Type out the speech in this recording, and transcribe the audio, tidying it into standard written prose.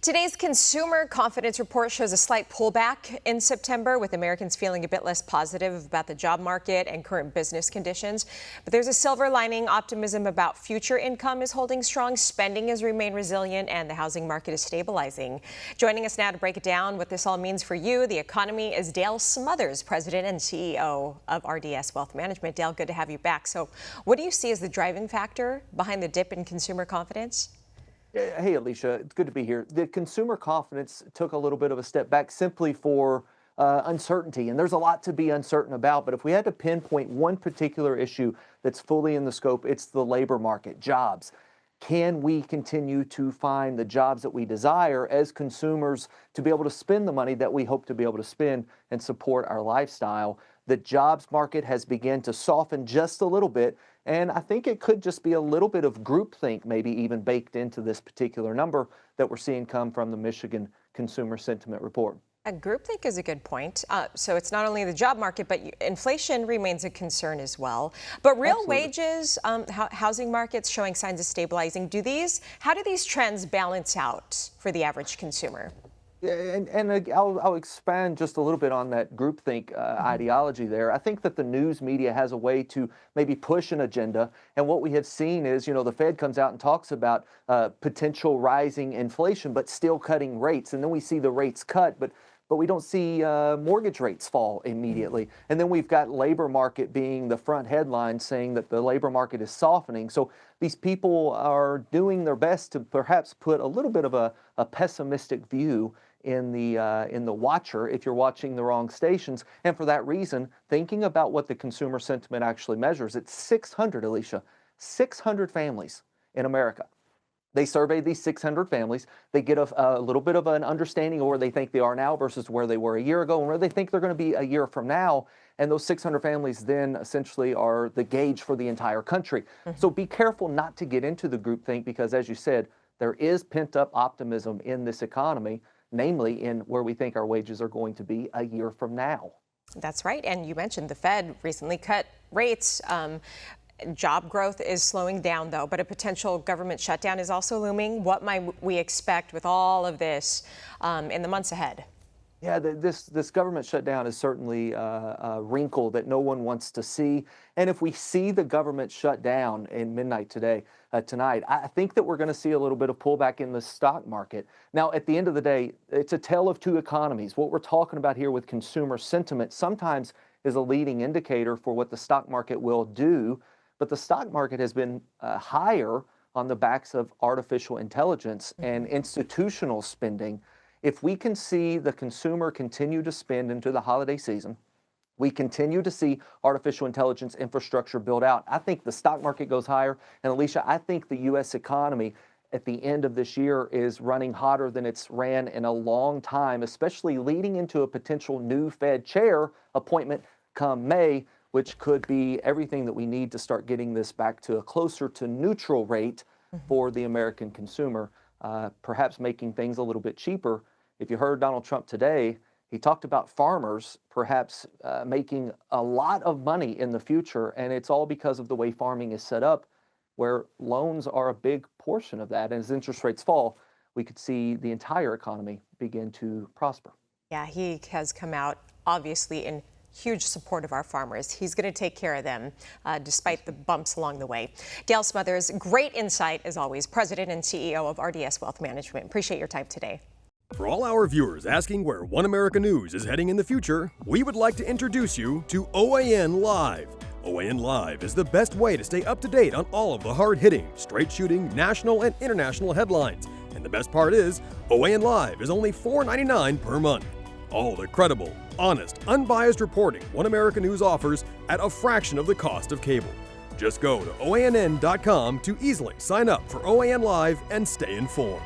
Today's consumer confidence report shows a slight pullback in September, with Americans feeling a bit less positive about the job market and current business conditions. But there's a silver lining. Optimism about future income is holding strong, spending has remained resilient, and the housing market is stabilizing. Joining us now to break it down, what this all means for you, the economy, is Dale Smothers, President and CEO of RDS Wealth Management. Dale, good to have you back. So what do you see as the driving factor behind the dip in consumer confidence? Hey, Alicia, it's good to be here. The consumer confidence took a little bit of a step back simply for uncertainty, and there's a lot to be uncertain about. But if we had to pinpoint one particular issue that's fully in the scope, it's the labor market, jobs. Can we continue to find the jobs that we desire as consumers to be able to spend the money that we hope to be able to spend and support our lifestyle? The jobs market has begun to soften just a little bit, and I think it could just be a little bit of groupthink maybe even baked into this particular number that we're seeing come from the Michigan Consumer Sentiment Report. Groupthink is a good point. So it's not only the job market, but inflation remains a concern as well. But real Absolutely. Wages, housing markets showing signs of stabilizing. How do these trends balance out for the average consumer? And I'll expand just a little bit on that groupthink ideology there. I think that the news media has a way to maybe push an agenda. And what we have seen is, the Fed comes out and talks about potential rising inflation, but still cutting rates. And then we see the rates cut, but we don't see mortgage rates fall immediately. And then we've got labor market being the front headline saying that the labor market is softening. So these people are doing their best to perhaps put a little bit of a pessimistic view in the watcher if you're watching the wrong stations. And for that reason, thinking about what the consumer sentiment actually measures, it's 600, Alicia, 600 families in America. They surveyed these 600 families. They get a little bit of an understanding of where they think they are now versus where they were a year ago and where they think they're going to be a year from now. And those 600 families then essentially are the gauge for the entire country. So be careful not to get into the groupthink because, as you said, there is pent-up optimism in this economy, namely in where we think our wages are going to be a year from now. That's right. And you mentioned the Fed recently cut rates. Job growth is slowing down, though, but a potential government shutdown is also looming. What might we expect with all of this in the months ahead? Yeah, this government shutdown is certainly a wrinkle that no one wants to see. And if we see the government shut down in midnight tonight, I think that we're going to see a little bit of pullback in the stock market. Now, at the end of the day, it's a tale of two economies. What we're talking about here with consumer sentiment sometimes is a leading indicator for what the stock market will do. But the stock market has been higher on the backs of artificial intelligence and institutional spending. If we can see the consumer continue to spend into the holiday season, we continue to see artificial intelligence infrastructure build out, I think the stock market goes higher. And Alicia, I think the U.S. economy at the end of this year is running hotter than it's ran in a long time, especially leading into a potential new Fed chair appointment come May, which could be everything that we need to start getting this back to a closer to neutral rate for the American consumer, perhaps making things a little bit cheaper. If you heard Donald Trump today, he talked about farmers perhaps making a lot of money in the future, and it's all because of the way farming is set up, where loans are a big portion of that. And as interest rates fall, we could see the entire economy begin to prosper. Yeah, he has come out obviously in huge support of our farmers. He's going to take care of them despite the bumps along the way. Dale Smothers, great insight as always, President and CEO of RDS Wealth Management. Appreciate your time today. For all our viewers asking where One America News is heading in the future, we would like to introduce you to OAN Live. OAN Live is the best way to stay up to date on all of the hard-hitting, straight-shooting, national and international headlines. And the best part is, OAN Live is only $4.99 per month. All the credible, honest, unbiased reporting One America News offers at a fraction of the cost of cable. Just go to OANN.com to easily sign up for OAN Live and stay informed.